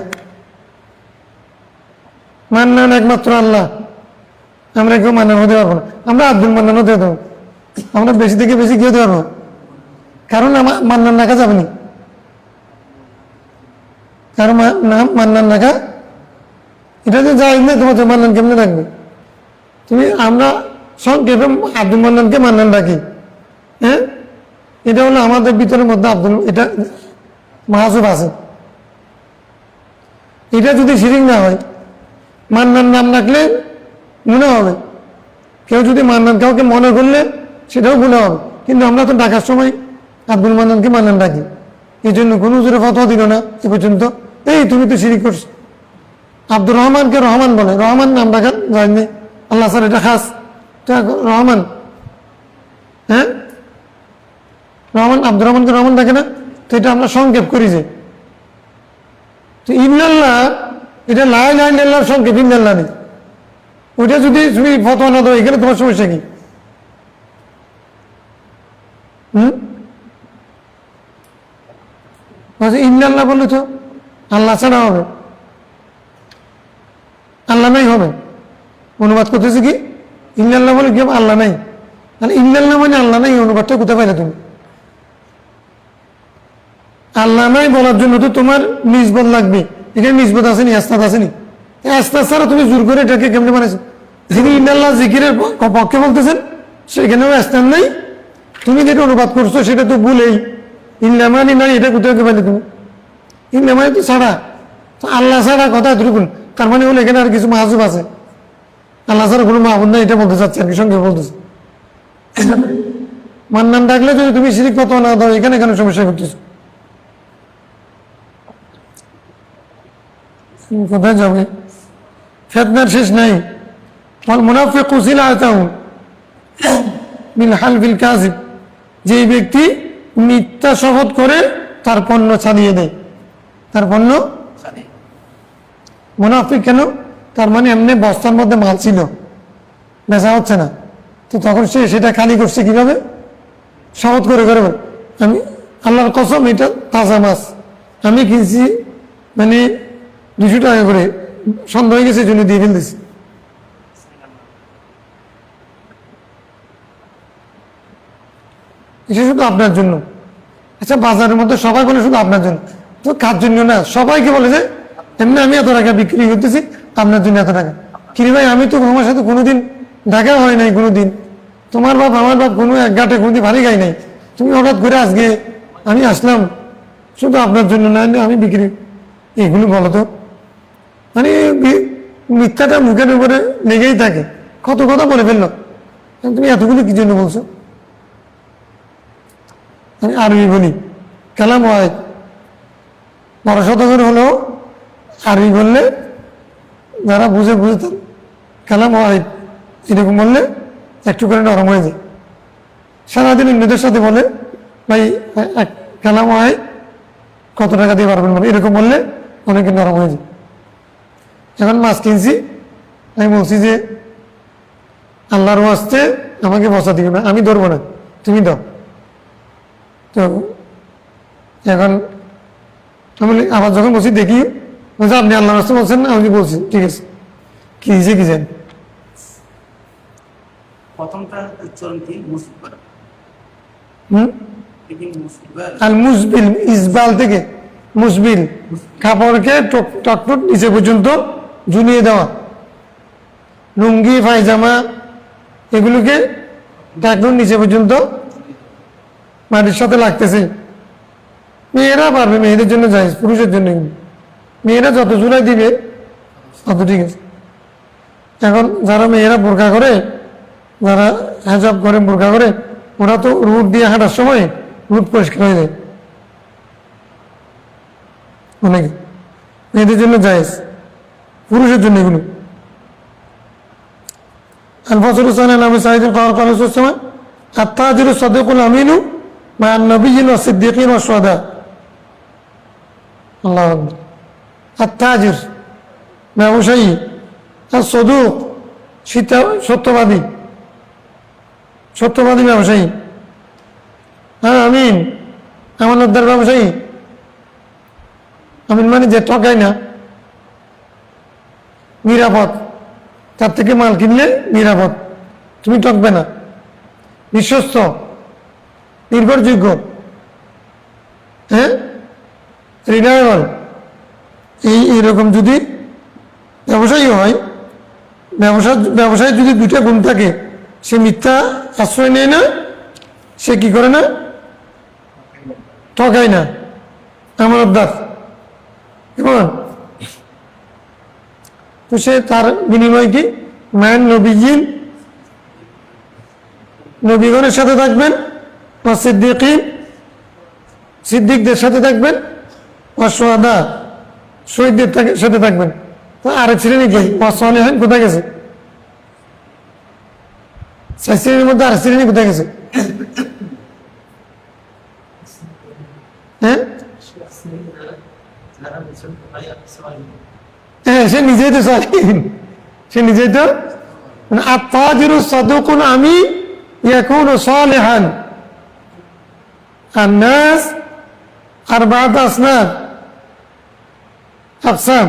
মান্নান একমাত্র আল্লাহ, আমরা কেউ মান্নান হতে পারবো না। আমরা আব্দুল মান্নান হতে দেবো, আমরা বেশি থেকে বেশি কি হতে পারবো, কারণ আমার মান্নান রাখা যাবে না, কারণ নাম মান্নান রাখা এটা যে যাই না, তোমার মান্নান কেমনে রাখবে তুমি? আমরা সংক্ষেপে আব্দুল মান্নানকে মান্নান রাখি। হ্যাঁ, এটা হলো আমাদের ভিতরের মধ্যে আব্দুল, এটা মাহাজুব আছে। এটা যদি শিরিক না হয়, মান্নান নাম রাখলে গুনাহ হবে। কেউ যদি মান্নান কাউকে মনে করলে সেটাও গুনাহ হবে। কিন্তু আমরা তো ডাকার সময় আব্দুল মান্নানকে মান্নান রাখি, এই জন্য কোনো হুজুরে ফতোয়া দিল না এ পর্যন্ত, এই তুমি তো শিরিক করছো। আব্দুর রহমানকে রহমান বলে, রহমান নাম রাখা যায় না, আল্লাহ স্যার এটা খাস রহমান। হ্যাঁ, রহমান আব্দুর রহমানকে রহমান ডাকে না, তো এটা আমরা সংক্ষেপ করি যে। তো ইন্নাল্লাহ এটা লা ইলাহা ইল্লাল্লাহর সংক্ষেপ, ইন্নাল্লাহ নেই। ওইটা যদি তুমি ফতোয়া না দাও এখানে তোমার সমস্যা কি? ইন্নাল্লাহ বললে তো আল্লাহ ছাড়া হবে, আল্লাহ নাই হবে। অনুবাদ করতেছে কি ইন্নাল্লাহ বলে কি হবে? আল্লাহ নাই। তাহলে ইন্নাল্লাহ মানে আল্লাহ নাই, অনুবাদটা কোথায় পাইলে তুমি? আল্লাহ নাই বলার জন্য তো তোমার নিসবত লাগবে। এখানে নিসবত আসেনি, আস্তাদ আসেনি। আস্তাদ ছাড়া তুমি জোর করে এটাকে কেমনে বানাইছো? যিনি ইন্নাল্লাহ জিকিরের পক্ষে বলতেছেন সেখানেও আস্তাদ নাই, তুমি যেটা অনুবাদ করছো সেটা তো ভুলেই। ইন্নামানি নাই, এটা কোথায় পাইলে তুমি? ইন্নামানি তো ছাড়া, তো আল্লাহ ছাড়া কথা এতটুকু। তার মানে হলো এখানে আর কিছু মাহজুব আছে, আল্লাহ ছাড়া কোনো মাহবুদ নাই, এটা বলতে চাচ্ছে আর কি, সঙ্গে বলতেছে। মান্নান ডাকলে যদি তুমি শিরিক ফতোয়া না দাও এখানে কেন সমস্যা করতেছো? কোথায় যাবে? ফেতনার শেষ নাই। মুনাফিকু সিলাতাহু মিন হালফিল কাযিব, যে ব্যক্তি মিথ্যা শপথ করে তার পণ্য ছাড়িয়ে দেয়, তার পণ্য মুনাফিক কেন? তার মানে এমনি বস্তার মধ্যে মাল ছিল, বেচা হচ্ছে না, তো তখন সে সেটা খালি করছে কিভাবে? শপথ করে করে বলে, আমি আল্লাহর কসম এটা তাজা মাছ, আমি কিনছি মানে 200 টাকা করে, সন্দেহ হয়ে গেছে জন্য দিয়ে ফেলতেছি। এটা শুধু আপনার জন্য। আচ্ছা, বাজারের মধ্যে সবাই বলে শুধু আপনার জন্য, তো কার জন্য না? সবাইকে বলে যে এমনি আমি এত টাকা বিক্রি করতেছি, আপনার জন্য এত টাকা। কিরে ভাই, আমি তো আমার সাথে কোনোদিন দেখা হয় নাই, কোনোদিন তোমার বাপ আমার বাপ কোনো এক ঘাটে কোনোদিন ভারী গাই নাই, তুমি হঠাৎ করে আজকে আমি আসলাম শুধু আপনার জন্য না, আমি বিক্রি, এগুলো বলো তো। মানে মিথ্যাটা মুখের উপরে লেগেই থাকে, কত কথা বলে ফেললো, তুমি এতগুলো কি জন্য বলছো? আমি আরবি বলি, কালাম ওয়াহিদ, 12 শতকের হলেও আরবি বললে যারা বুঝে বুঝতেন, কালাম ওয়াহিদ এরকম বললে একটু করে নরম হয়ে যায়। সারাদিন অন্যদের সাথে বলে ভাই কালাম ওয়াহিদ কত টাকা দিয়ে পারবেন, বলে এরকম বললে অনেকে নরম হয়ে যায়। এখন মাছ কিনছি, আমি বলছি যে আল্লাহর ওয়াস্তে আমাকে বসা দিবে না, আমি ধরবো না, তুমি দাও। তো এখন আমি আবার যখন বলছি দেখি বলছে আপনি আল্লাহর ওয়াস্তে বলছেন না, আমি বলছি ঠিক আছে, কি হিসে কি জানি। প্রথমটা উচ্চারণ কি? মুসবিল। আল মুসবিল, ইসবাল থেকে মুসবিল, কাপড়কে টকটক নিচে পর্যন্ত ঝুলিয়ে দেওয়া, লুঙ্গি পায়জামা এগুলোকে একদম নিচে পর্যন্ত মাটির সাথে লাগতেছে। মেয়েরা পারবে, মেয়েদের জন্য যায়, পুরুষের জন্য মেয়েরা যত ঝুলাই দিবে তত ঠিক আছে। এখন যারা মেয়েরা বোরকা করে, যারা হেজাব করে বোরকা করে, ওরা তো রুট দিয়ে হাঁটার সময় রুট পরিষ্কার হয়ে যায় অনেকে, মেয়েদের জন্য জায়েজ, পুরুষের জন্য এগুলো। الفصل الثاني عن ابي سعيد قال قال رسول الله صلى الله عليه وسلم التاجر الصديق الامين مع النبيين والصديقين والشهداء الله اكبر التاجر ব্যবসায়ী الصدوق সত্যবাদী, সত্যবাদী ব্যবসায়ী, হ্যাঁ আমিন আমানতদার ব্যবসায়ী। আমিন মানে যে ঠকায় না, নিরাপদ, তার থেকে মাল কিনলে নিরাপদ, তুমি ঠকবে না, বিশ্বস্ত, নির্ভরযোগ্য, হ্যাঁ রিলায়েবল। এইরকম যদি ব্যবসায়ী হয়, ব্যবসায় যদি 2টা গুণ থাকে, সে মিথ্যা আশ্রয় নেয় না, সে কি করে না, ঠকায় না, আমানতদার। কেমন? তো সে তার বিনিময় কি? মান নবীন, নবীগণের সাথে থাকবেন, বা সিদ্দিকিন, সিদ্দিকদের সাথে থাকবেন, বা সোহাদা, শহীদদের সাথে থাকবেন। তো আরেক শ্রেণী কি? সালেহিন কোথায় গেছে? 4 শ্রেণীর মধ্যে আরেক শ্রেণী কোথায় গেছে? হ্যাঁ যারা বলছেন ভাই হ্যাঁ, সে নিজেই তো সালিহীন, সে নিজেই তো التاجر الصدوق الأمين يكون صالحا. الناس أربعة أصناف أقسام،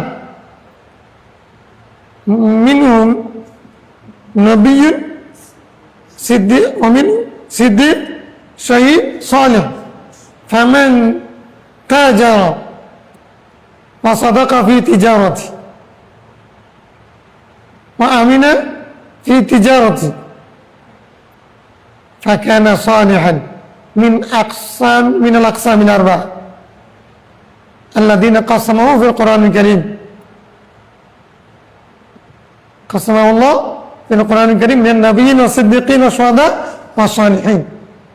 منهم نبي صديق ومن صديق شهيد صالح. فمن تاجر وصدق في تجارته وأمن في تجارته فكان صالحا من الأقسام الأربعة الذين قسمه في القرآن الكريم. قسمه الله في القرآن الكريم من النبيين والصديقين والشهداء والصالحين.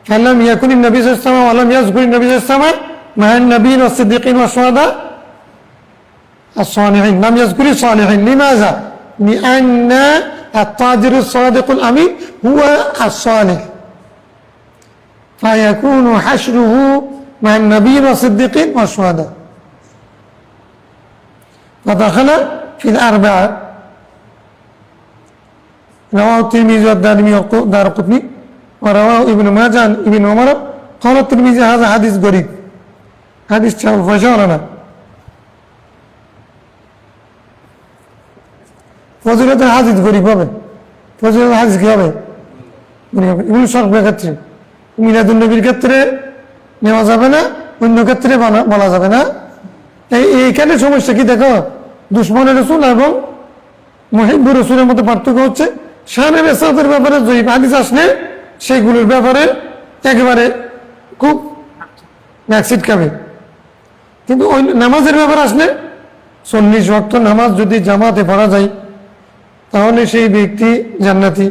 فلم يكن النبي صلى الله عليه وسلم ولم يذكر النبي صلى الله عليه وسلم مع النبيين والصديقين والشهداء الصالحين، لم يذكر الصالحين. لماذا؟ لأن التاجر الصادق الأمين هو الصالح، فيكون حشره مع النبيين والصديقين والشهداء، فدخل في الأربعة. رواه الترمذي والدارمي والدارقطني ورواه ابن ماجه عن ابن عمر قال الترمذي هذا حديث غريب، حديث فشارنا। ফজিলতের হাদিস গরিব হবে, ফজিলতের হাদিস কি হবে? এগুলো সর্বের ক্ষেত্রে, মিলাদুন্নবীর ক্ষেত্রে নেওয়া যাবে না, অন্য ক্ষেত্রে বলা যাবে না। এইখানে সমস্যা কি দেখো, দুশ্মনের রসুল এবং মুহিব্বুর রসুলের মধ্যে পার্থক্য হচ্ছে শানে রেসাতের ব্যাপারে জয়ীফ হাদিস আসলে সেইগুলোর ব্যাপারে একেবারে খুব ম্যাক্সিট খাবে, কিন্তু ওই নামাজের ব্যাপারে আসলে 40 ওয়াক্ত নামাজ যদি জামাতে পড়া যায় তাহলে সেই ব্যক্তি জান্নাতি।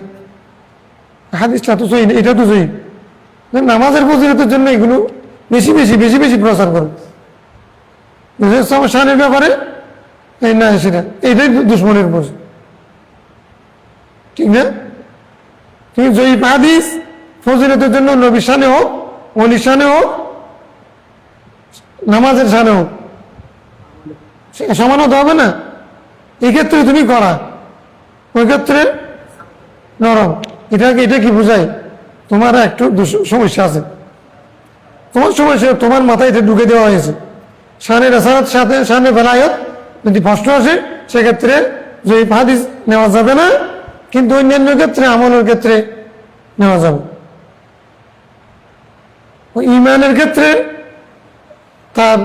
হাদিসটা তো সহি, এটা তো সহি। নামাজের ফজিলতের জন্য এগুলো বেশি বেশি বেশি বেশি প্রচার করে, শানের ব্যাপারে এই না সেটা, এইটাই দুশ্মনের বোঝ, ঠিক না? কিন্তু জয়ীফ হাদিস ফজিলতের জন্য নবীর শানে হোক, ওলির শানে হোক, নামাজের শানে হোক, সমান হতে হবে না। এই ক্ষেত্রে তুমি করা, ওই ক্ষেত্রে নরম। এটা কি বোঝায়? তোমার একটু সমস্যা আছে, তোমার সমস্যা তোমার মাথায় এটা ঢুকে দেওয়া হয়েছে। শানের আসারাত সাথে শানের বেলায়ত যদি প্রশ্ন আসে সেক্ষেত্রে জয়ীফ হাদিস নেওয়া যাবে না, কিন্তু অন্যান্য ক্ষেত্রে আমলের ক্ষেত্রে নেওয়া যাবে। ইমানের ক্ষেত্রে তার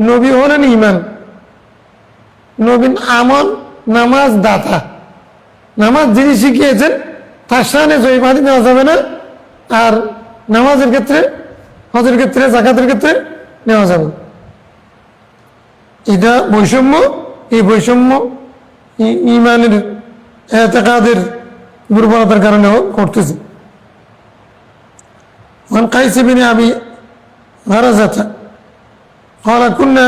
নবী হলেন ইমান, নবীন আমল নামাজ দাতা, নামাজ যিনি শিখিয়েছেন তার সামনে জয়ীফ হাদিস নেওয়া যাবে না, আর নামাজের ক্ষেত্রে, হজের ক্ষেত্রে, জাকাতের ক্ষেত্রে নেওয়া যাবে। এটা বৈষম্য, এই বৈষম্য ইমানের এতেকাদের দুর্বলতার কারণেও করতেছে। عن قيس بن أبي غرزة قال كنا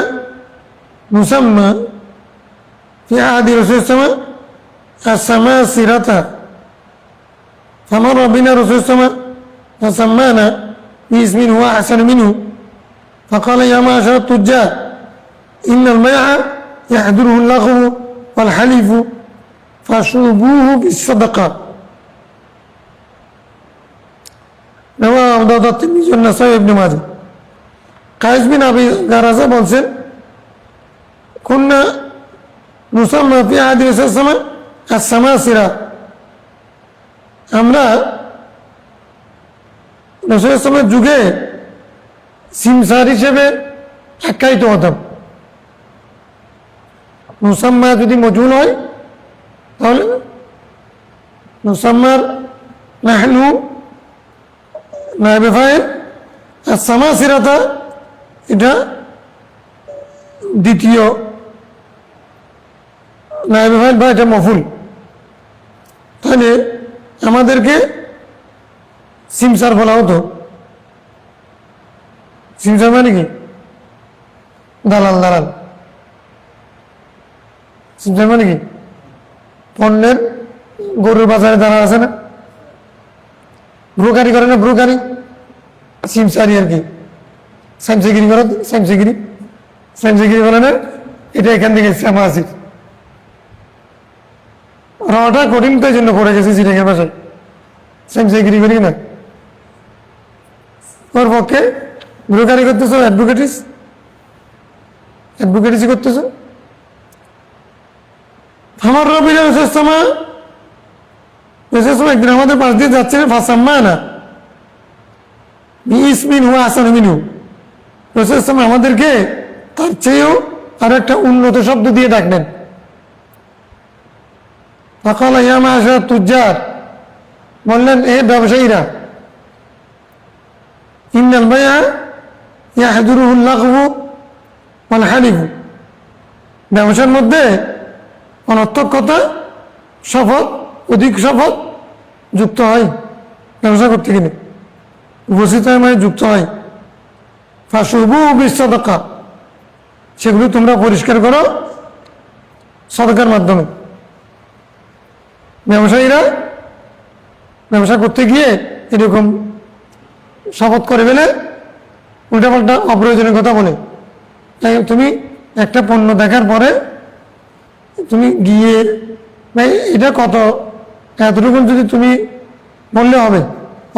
نسمى في عهد رسول الله السماسرة فمر بنا رسول الله فسمانا باسم هو أحسن منه فقال يا معشر التجار إن البيع يحضره اللغو والحلف فشربوه بالصدقة. رواه أبو داود الترمذي والنسائي وابن ماجه. কায়েস বিন আবি গারাজা বলছেন কুন্না নুসাম্মা ফি আহদি রাসূলিল্লাহ আস-সামাসিরা, আমরা রাসূলের যুগে সিমসার হিসেবে আখ্যায়িত হতাম। মুসাম্মা যদি মজুল হয় তাহলে মুসাম্মার নাহনু নায়েবে ফাইল, আর সামাসিরাতা এটা দ্বিতীয় নায়েবে ফাইল বা এটা মফুল। তাহলে আমাদেরকে সিমসার বলা হতো। সিমসার মানে কি? দালাল, দালাল। সিমসার মানে কি? পণ্যের গরুর বাজারে দালাল আছে না, ব্রোকারি করে না, ব্রোকারি, সিমসারি আর কি, সামসিগিরি করো, সামসিগিরি বলে না, এটা এখান থেকে সামাসির। রটা কঠিন তো এই জন্য পড়ে গেছি চিটাঙ্গের ভাষায় সেম সেগিরি করি না ওর পক্ষে ব্রোকারি করতেছো অ্যাডভোকেটিসি করতেছো আমার রবির একদিন আমাদের পাশ দিয়ে যাচ্ছে ফাঁসাম্মা না ইসমিন হুয়া আসান মিনু রসুলাম আমাদেরকে তার চেয়েও আর একটা উন্নত শব্দ দিয়ে ডাকলেন সকাল ইয়ামা আসা তুজ্জার বললেন এ ব্যবসায়ীরা ইন্নাল বাইয়া ইয়াহদুরুহুল লাগবু ওয়াল হালিফু ব্যবসার মধ্যে অনর্থক কথা শপথ অধিক শপথ যুক্ত হয় ব্যবসা করতে গেলে উপস্থিত হয় মানে যুক্ত হয় ফাশুবু বিসদাকা সেগুলো তোমরা পরিষ্কার করো সদকার মাধ্যমে ব্যবসায়ীরা ব্যবসা করতে গিয়ে এরকম শপথ করে ফেলে উল্টাপাল্টা অপ্রয়োজনীয় কথা বলে তাই তুমি একটা পণ্য দেখার পরে তুমি গিয়ে ভাই এটা কত এতটুকু যদি তুমি বললে হবে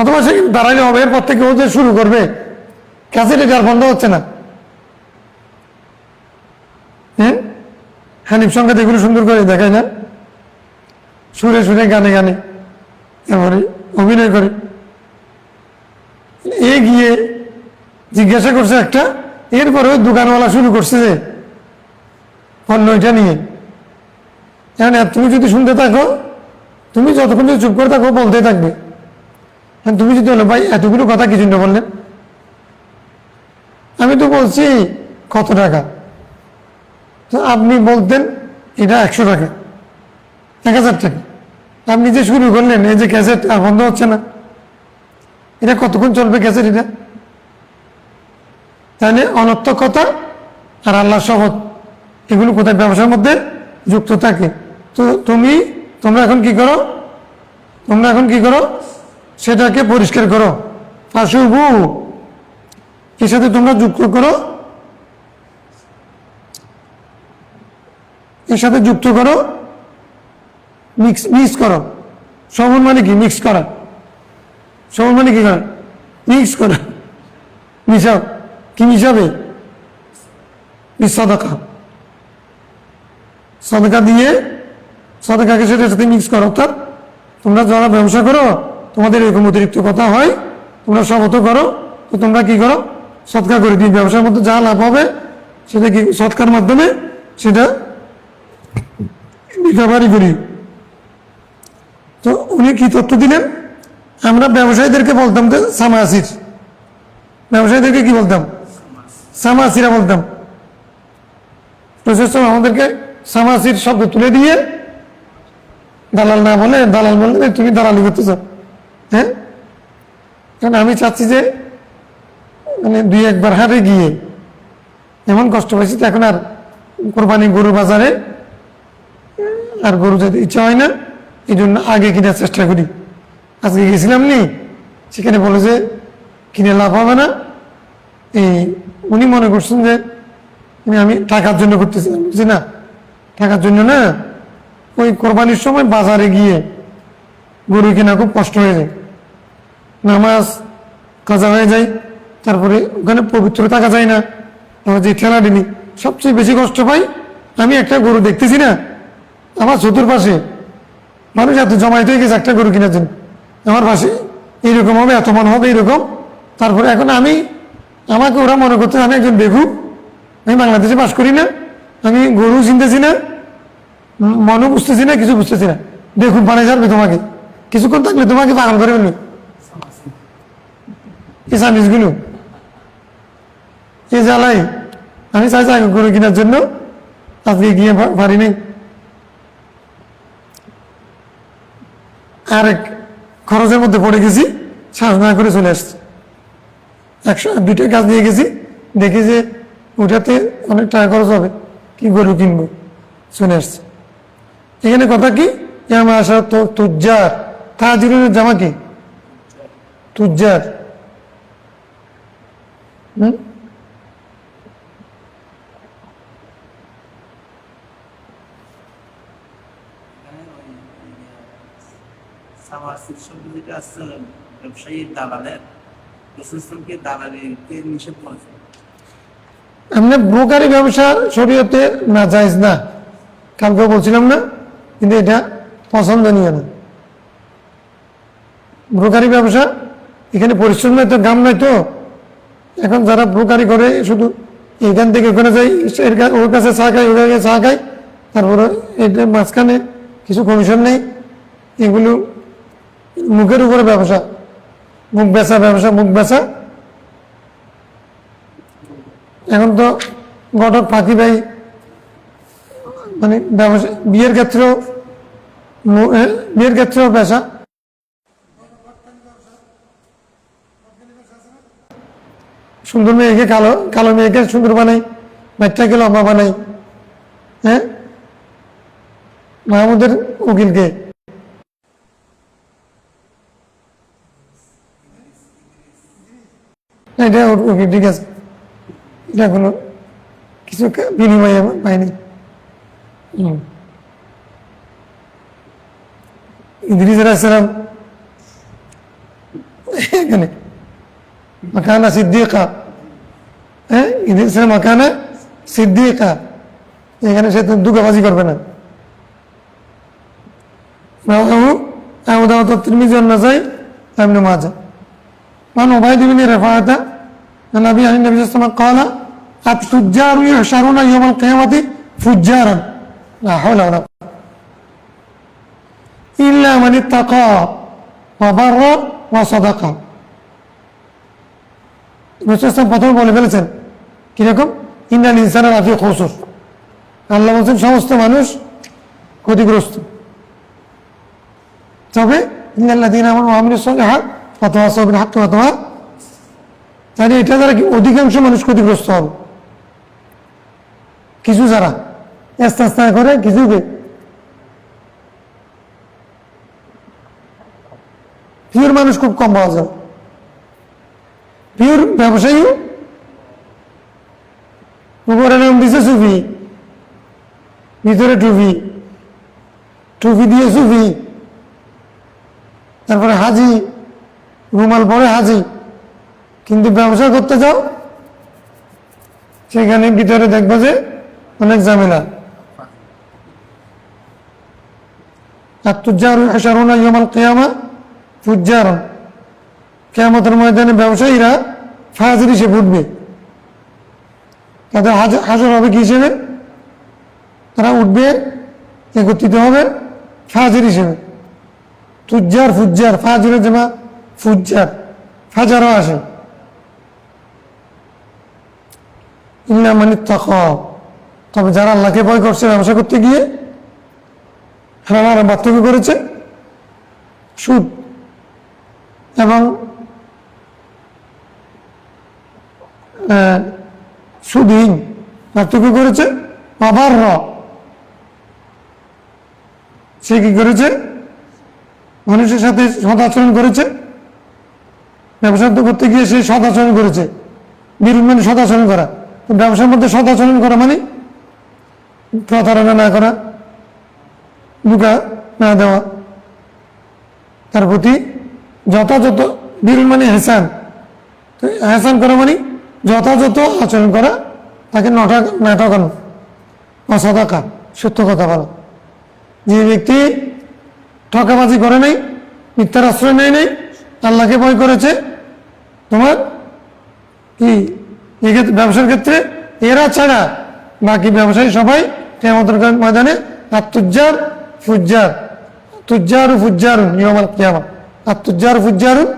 অথবা সে দাঁড়াইলে হবে এরপর থেকে ও যে শুরু করবে ক্যাসেট এটা আর বন্ধ হচ্ছে না হ্যাঁ হানিফ সংঘাত এগুলো সুন্দর করে দেখায় না সুরে সুরে গানে গানে এবারে অভিনয় করে এ গিয়ে জিজ্ঞাসা করছে একটা এরপরে দোকানওয়ালা শুরু করছে যে পণ্য এটা নিয়ে এখন তুমি যদি শুনতে থাকো তুমি যতক্ষণ যদি চুপ করে থাকো বলতেই থাকবে তুমি যদি হলো ভাই এতগুলো কথা কি জন্য বললেন আমি তো বলছি কত টাকা তো আপনি বলতেন এটা 100 টাকা 1000 টাকা আপনি যে শুরু করলেন এই যে ক্যাসেট আর বন্ধ হচ্ছে না এটা কতক্ষণ চলবে ক্যাসেট এটা তাহলে অনর্থক কথা আর আল্লাহ শপথ এগুলো কোথায় ব্যবসার মধ্যে যুক্ত থাকে তো তোমরা এখন কি করো সেটাকে পরিষ্কার করো ফাশুবু এর সাথে তোমরা যুক্ত করো এর সাথে যুক্ত করো মিক্স করো সবল মানে কি মিক্স করা সবল মানে কি করা মিক্স করা মিশাও কি মিশাবে সদকা দিয়ে সদকাকে সেটার সাথে মিক্স করো অর্থাৎ তোমরা যারা ব্যবসা করো তোমাদের এরকম অতিরিক্ত কথা হয় তোমরা শপথ করো তো তোমরা কি করো সৎকা করে দিই ব্যবসার মধ্যে যা লাভ হবে সেটা কি সৎকার মাধ্যমে সেটা রিকভারি করি তো উনি কি তথ্য দিলেন আমরা ব্যবসায়ীদেরকে বলতাম যে সামাসির ব্যবসায়ীদেরকে কি বলতাম সামাসিরা বলতাম প্রশাসন আমাদেরকে সামাসির শব্দ তুলে দিয়ে দালাল না বলে দালাল বললে তুমি দালালি করতেছ হ্যাঁ কারণ আমি চাচ্ছি যে মানে 2-1 বার হাটে গিয়ে এমন কষ্ট পাইছি তো এখন আর কোরবানি গরু বাজারে আর গরু যেতে ইচ্ছা হয় না এই জন্য আগে কেনার চেষ্টা করি আজকে গেছিলাম নি সেখানে বলে যে কিনে লাভ হবে না এই উনি মনে করছেন যে আমি টাকার জন্য করতেছিলাম বুঝছি না টাকার জন্য না ওই কোরবানির সময় বাজারে গিয়ে গরু কেনা খুব কষ্ট হয়ে যায় নামাজ কাজা হয়ে যায় তারপরে ওখানে পবিত্র থাকা যায় না যে ঠেলা দিলি সবচেয়ে বেশি কষ্ট পাই আমি একটা গরু দেখতেছি না আমার চতুর্পাশে মানুষ এত জমায়েত হয়ে গেছে একটা গরু কেনার জন্য আমার পাশে এইরকম হবে এত মন হবে এইরকম তারপরে এখন আমাকে ওরা মনে করতে আমি একজন বেকুব আমি বাংলাদেশে বাস করি না আমি গরু চিনতেছি না মনও বুঝতেছি না কিছু বুঝতেছি না বেকুব বানাই যাবে তোমাকে কিছুক্ষণ থাকলে তোমাকে পাগল করে ফেলবে এই সার্ভিসগুলো এই জ্বালাই আমি চাইছি আগে গরু কেনার জন্য আজকে গিয়ে পারি নাই আরেক খরচের মধ্যে পড়ে গেছি শ্বাস না করে চলে আসছি 100-2টা গাছ নিয়ে গেছি দেখি যে ওটাতে অনেক টাকা খরচ হবে কি গরু কিনবো চলে আসছে এখানে কথা কি আমার আসা তো তুজ্জার তাজিরের জামা কি তুজ্জার তাফসীর শব্দ যেটা আছে ব্যবসায়ী দালালের, রাসূল সাল্লাল্লাহু আলাইহি দালালিকে নিষেধ করেছেন। এমনি ব্রোকারি ব্যবসা শরীয়তে না জায়েজ না, কালকে বলছিলাম না, কিন্তু এটা পছন্দনীয় না। ব্রোকারি ব্যবসা এখানে পরিশ্রম নাই তো, গাম নাই তো। এখন যারা ব্রোকারি করে শুধু এখান থেকে ওখানে যাই, ওর কাছে চা খাই, ওর কাছে চা খাই, তারপরে এটা মাঝখানে কিছু কমিশন নেই। এগুলো মুখের উপরে ব্যবসা, মুখ বেচা ব্যবসা, মুখ বেচা। এখন তো ঘটক ফাঁকি ভাই, মানে ব্যবসা, বিয়ের ক্ষেত্রেও পেশা। সুন্দর মেয়েকে কালো, কালো মেয়েকে সুন্দর বানাই, বাচ্চাকে লম্বা বানাই। হ্যাঁ, মাহমুদের উকিলকে এটা উকিল, ঠিক আছে, এটা কোনো কিছু বিনিময়ে পাইনি। ইদ্রিস আলাইহিস সালাম এখানে মাকানা সিদ্দিকা, হ্যাঁ, ইদ্রিস মাকানা সিদ্দিকা, এখানে সে তো দুঃখবাজি করবে না। আবু দাউদ, তিরমিজি, নাসাই, ইবনে মাজাহ। عن عبيد بن رفاعة عن أبي عن النبي صلى الله عليه وسلم قال التجار يحشرون يوم القيامة فجارا لا حول ولا قوة إلا من اتقى وبر وصدق। রাসূল প্রথমে বলে ফেলেছেন কিরকম, ইন্নাল ইনসানা লাফি খুসর, আল্লাহ বলছেন সমস্ত মানুষ ক্ষতিগ্রস্ত, তবে ইল্লাল্লাযীনা আমানু ওয়া আমিলুস সালিহাত ওয়া তাওয়াসাউ বিল হাক্কি ওয়া তাওয়াসাউ। তাহলে এটা দ্বারা কি অধিকাংশ মানুষ ক্ষতিগ্রস্ত হবে, কিছু যারা আস্তে করে কিছু পিওর মানুষ খুব কম পাওয়া যায়। পিওর ব্যবসায়ী উপরে নাম দিছে সুফি, ভিতরে টুপি, টুপি দিয়ে সুফি, তারপরে হাজি, রুমাল পরে হাজি, কিন্তু ব্যবসা করতে যাও সেখানে ভিতরে দেখবা যে অনেক ঝামেলা। আত-তুজ্জারু ইহশারুনা ইয়াওমাল কিয়ামা ফুজ্জারান, কিয়ামতের ময়দানে ব্যবসায়ীরা ফাজির হিসেবে উঠবে। তাদের হাজর হবে কি হিসেবে? তারা উঠবে, একত্রিত হবে ফাজির হিসেবে। তুজ্জার ফুজ্জার, ফাজিরের জামা ফুজ্জার, ফাজারও আসে। ইল্লা মান ইত্তাকা, তবে যারা আল্লাহকে ভয় করছে ব্যবসা করতে গিয়ে হারাম পার্থক্য করেছে, সুদ এবং সুদহীন পার্থক্য করেছে, আবার সে কি করেছে? মানুষের সাথে সদাচরণ করেছে, ব্যবসা করতে গিয়ে সে সদাচরণ করেছে। বিরোধ মানে সদাচরণ করা, ব্যবসার মধ্যে সদাচরণ করা মানে প্রতারণা না করা, ধোঁকা না দেওয়া, তার প্রতি যথাযথ, বিরোধ মানে হেসান, হেসান করা মানে যথাযথ আচরণ করা, তাকে না ঠকানো, অসদাকা, সত্য কথা বলা। যে ব্যক্তি ঠকাবাজি করে নাই, মিথ্যার আশ্রয় নেয় নাই, আল্লাহকে ভয় করেছে, তোমার কি ব্যবসার ক্ষেত্রে এরা ছাড়া বাকি ব্যবসায়ী সবাই কিয়ামতের ময়দানে আত-তুজ্জার ফুজ্জার, তুজ্জারু ফুজ্জারুন ইয়াওমাল কিয়ামা, আত-তুজ্জারু ফুজ্জারুন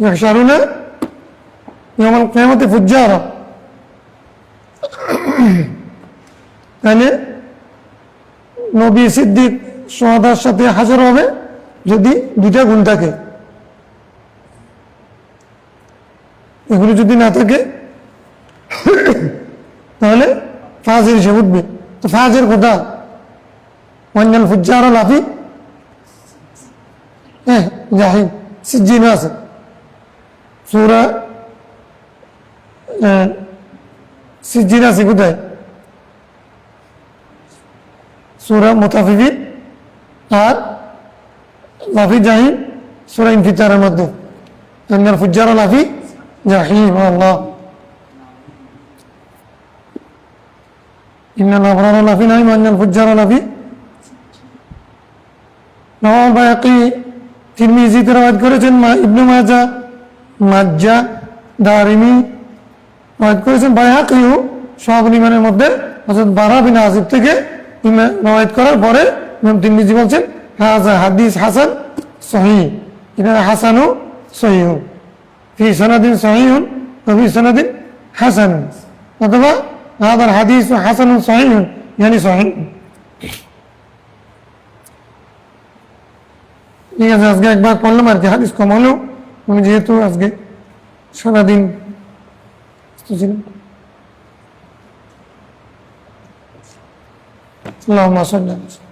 ইহশারুনা ইয়াওমাল কিয়ামাতি ফুজ্জারা। তাহলে নবী, সিদ্দিক, সুহাদার সাথে হাজির হবে যদি দুইটা গুণ থাকে। এগুলো যদি না থাকে তাহলে ফাজির হিসেবে উঠবে। তো ফাজির কোথা? ওয়ান্নাল ফুজ্জারা লাফি জাহিম, সিজ্জিন আছে সূরা সিজ্জিন আছে কোথায়? সূরা মুতাফিফিন। আর লাফি জাহিম সূরা ইনফিতারের মধ্যে ইন্নাল ফুজ্জারা লাফি জাহিম আল্লাহ ইন্নাল আবরারা লাফি নাঈম ওয়া ইন্নাল ফুজ্জারা লাফি রাওয়াহুল বাইহাকী তিরমিজিতে রওয়ায়াত করেছেন ইবনে মাজ্জাহ দারিমি রওয়ায়াত করেছেন বাইহাকীও সহাবুল ঈমানের মধ্যে হযরত বারা বিন আযিব থেকে রওয়ায়াত করার পরে ইমাম তিরমিজি বলছেন হাযা হাদিস হাসান সহিহ এখানে হাসানু সহিহ ফি সনাদিন সহিহুন ওয়া ফি সনাদিন হাসান অথবা হাযাল হাদিস হাসানুন সহিহুন yani সহিহ। ঠিক আছে, আজকে একবার পড়লাম আর কি, হাদিস কম হলেও আমি যেহেতু আজকে সারাদিন ছিলাম। আল্লাহুম্মা সাল্লি আলা